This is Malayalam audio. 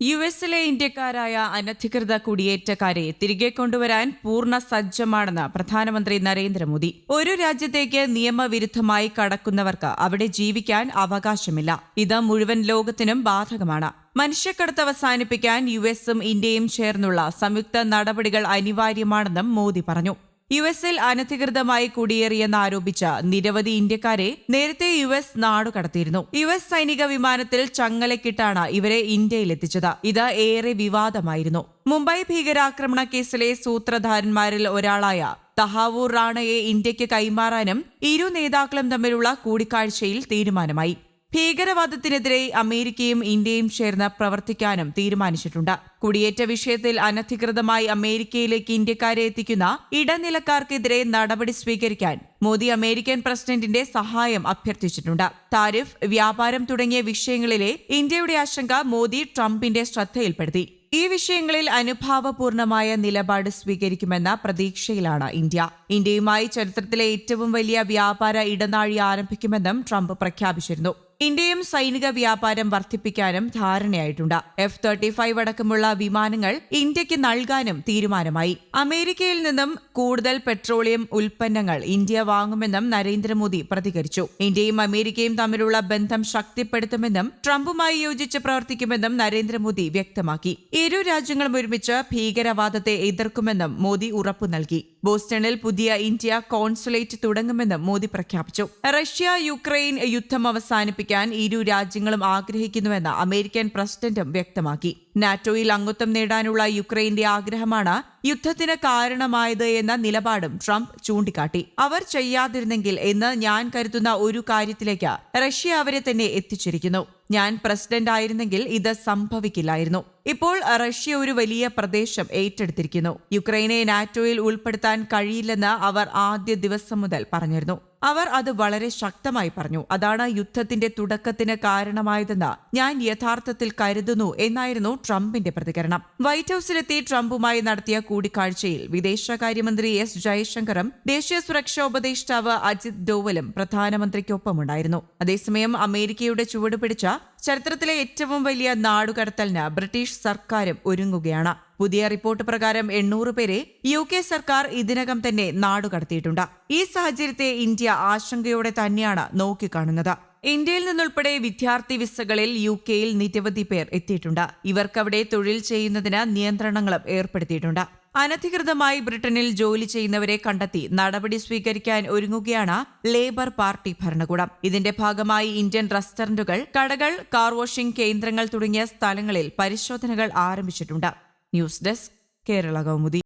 യുഎസിലെ ഇന്ത്യക്കാരായ അനധികൃത കുടിയേറ്റക്കാരെ തിരികെ കൊണ്ടുവരാൻ പൂർണ്ണ സജ്ജമാണെന്ന് പ്രധാനമന്ത്രി നരേന്ദ്രമോദി. ഒരു രാജ്യത്തേക്ക് നിയമവിരുദ്ധമായി കടക്കുന്നവർക്ക് അവിടെ ജീവിക്കാൻ അവകാശമില്ല. ഇത് മുഴുവൻ ലോകത്തിനും ബാധകമാണ്. മനുഷ്യക്കടത്ത് അവസാനിപ്പിക്കാൻ യുഎസും ഇന്ത്യയും ചേർന്നുള്ള സംയുക്ത നടപടികൾ അനിവാര്യമാണെന്നും മോദി പറഞ്ഞു. യുഎസിൽ അനധികൃതമായി കുടിയേറിയെന്നാരോപിച്ച നിരവധി ഇന്ത്യക്കാരെ നേരത്തെ യുഎസ് നാടുകടത്തിയിരുന്നു. യുഎസ് സൈനിക വിമാനത്തിൽ ചങ്ങലക്കിട്ടാണ് ഇവരെ ഇന്ത്യയിലെത്തിച്ചത്. ഇത് ഏറെ വിവാദമായിരുന്നു. മുംബൈ ഭീകരാക്രമണ കേസിലെ സൂത്രധാരന്മാരിൽ ഒരാളായ തഹാവൂർ റാണയെ ഇന്ത്യയ്ക്ക് കൈമാറാനും ഇരു നേതാക്കളും തമ്മിലുള്ള കൂടിക്കാഴ്ചയിൽ തീരുമാനമായി. ഭീകരവാദത്തിനെതിരെ അമേരിക്കയും ഇന്ത്യയും ചേർന്ന് പ്രവർത്തിക്കാനും തീരുമാനിച്ചിട്ടുണ്ട്. കുടിയേറ്റ വിഷയത്തിൽ അനധികൃതമായി അമേരിക്കയിലേക്ക് ഇന്ത്യക്കാരെ എത്തിക്കുന്ന ഇടനിലക്കാർക്കെതിരെ നടപടി സ്വീകരിക്കാൻ മോദി അമേരിക്കൻ പ്രസിഡന്റിന്റെ സഹായം അഭ്യർത്ഥിച്ചിട്ടുണ്ട്. താരിഫ്, വ്യാപാരം തുടങ്ങിയ വിഷയങ്ങളിലെ ഇന്ത്യയുടെ ആശങ്ക മോദി ട്രംപിന്റെ ശ്രദ്ധയിൽപ്പെടുത്തി. ഈ വിഷയങ്ങളിൽ അനുഭാവപൂർണമായ നിലപാട് സ്വീകരിക്കുമെന്ന പ്രതീക്ഷയിലാണ് ഇന്ത്യ. ഇന്ത്യയുമായി ചരിത്രത്തിലെ ഏറ്റവും വലിയ വ്യാപാര ഇടനാഴി ആരംഭിക്കുമെന്നും ട്രംപ് പ്രഖ്യാപിച്ചിരുന്നു. ഇന്ത്യയും സൈനിക വ്യാപാരം വർദ്ധിപ്പിക്കാനും ധാരണയായിട്ടുണ്ട്. F-35 അടക്കമുള്ള വിമാനങ്ങൾ ഇന്ത്യക്ക് നൽകാനും തീരുമാനമായി. അമേരിക്കയിൽ നിന്നും കൂടുതൽ പെട്രോളിയം ഉൽപ്പന്നങ്ങൾ ഇന്ത്യ വാങ്ങുമെന്നും നരേന്ദ്രമോദി പ്രതികരിച്ചു. ഇന്ത്യയും അമേരിക്കയും തമ്മിലുള്ള ബന്ധം ശക്തിപ്പെടുത്തുമെന്നും ട്രംപുമായി യോജിച്ച് പ്രവർത്തിക്കുമെന്നും നരേന്ദ്രമോദി വ്യക്തമാക്കി. ഇരു രാജ്യങ്ങളും ഒരുമിച്ച് ഭീകരവാദത്തെ എതിർക്കുമെന്നും മോദി ഉറപ്പു നൽകി. ബോസ്റ്റണിൽ പുതിയ ഇന്ത്യ കോൺസുലേറ്റ് തുടങ്ങുമെന്നും മോദി പ്രഖ്യാപിച്ചു. റഷ്യ-യുക്രൈൻ യുദ്ധം അവസാനിപ്പിക്കാൻ ഇരു രാജ്യങ്ങളും ആഗ്രഹിക്കുന്നുവെന്ന് അമേരിക്കൻ പ്രസിഡന്റും വ്യക്തമാക്കി. നാറ്റോയിൽ അംഗത്വം നേടാനുള്ള യുക്രൈന്റെ ആഗ്രഹമാണ് യുദ്ധത്തിന് കാരണമായത് എന്ന നിലപാടും ട്രംപ് ചൂണ്ടിക്കാട്ടി. അവർ ചെയ്യാതിരുന്നെങ്കിൽ എന്ന് ഞാൻ കരുതുന്ന ഒരു കാര്യത്തിലേക്ക് റഷ്യ അവരെ തന്നെ എത്തിച്ചിരിക്കുന്നു. ഞാൻ പ്രസിഡന്റ് ആയിരുന്നെങ്കിൽ ഇത് സംഭവിക്കില്ലായിരുന്നു. ഇപ്പോൾ റഷ്യ ഒരു വലിയ പ്രദേശം ഏറ്റെടുത്തിരിക്കുന്നു. യുക്രൈനെ നാറ്റോയിൽ ഉൾപ്പെടുത്താൻ കഴിയില്ലെന്ന് അവർ ആദ്യ ദിവസം മുതൽ പറഞ്ഞിരുന്നു. അവർ അത് വളരെ ശക്തമായി പറഞ്ഞു. അതാണ് യുദ്ധത്തിന്റെ തുടക്കത്തിന് കാരണമായതെന്ന് ഞാൻ യഥാർത്ഥത്തിൽ കരുതുന്നു എന്നായിരുന്നു ട്രംപിന്റെ പ്രതികരണം. വൈറ്റ് ഹൌസിലെത്തി ട്രംപുമായി നടത്തിയ കൂടിക്കാഴ്ചയിൽ വിദേശകാര്യമന്ത്രി എസ് ജയശങ്കറും ദേശീയ സുരക്ഷാ ഉപദേഷ്ടാവ് അജിത് ഡോവലും പ്രധാനമന്ത്രിക്കൊപ്പമുണ്ടായിരുന്നു. അതേസമയം അമേരിക്കയുടെ ചുവടുപിടിച്ച ചരിത്രത്തിലെ ഏറ്റവും വലിയ നാടുകടത്തലിന് ബ്രിട്ടീഷ് സർക്കാരും ഒരുങ്ങുകയാണ്. പുതിയ റിപ്പോർട്ട് പ്രകാരം 800 പേരെ UK സർക്കാർ ഇതിനകം തന്നെ നാടുകടത്തിയിട്ടുണ്ട്. ഈ സാഹചര്യത്തെ ഇന്ത്യ ആശങ്കയോടെ തന്നെയാണ് നോക്കിക്കാണുന്നത്. ഇന്ത്യയിൽ നിന്നുൾപ്പെടെ വിദ്യാർത്ഥി വിസകളിൽ UKയിൽ നിരവധി പേർ എത്തിയിട്ടുണ്ട്. ഇവർക്കവിടെ തൊഴിൽ ചെയ്യുന്നതിന് നിയന്ത്രണങ്ങളും ഏർപ്പെടുത്തിയിട്ടുണ്ട്. അനധികൃതമായി ബ്രിട്ടനിൽ ജോലി ചെയ്യുന്നവരെ കണ്ടെത്തി നടപടി സ്വീകരിക്കാൻ ഒരുങ്ങുകയാണ് ലേബർ പാർട്ടി ഭരണകൂടം. ഇതിന്റെ ഭാഗമായി ഇന്ത്യൻ റെസ്റ്റോറന്റുകൾ, കടകൾ, കാർ വാഷിംഗ് കേന്ദ്രങ്ങൾ തുടങ്ങിയ സ്ഥലങ്ങളിൽ പരിശോധനകൾ ആരംഭിച്ചിട്ടുണ്ട്. News desk, Kerala Kaumudi.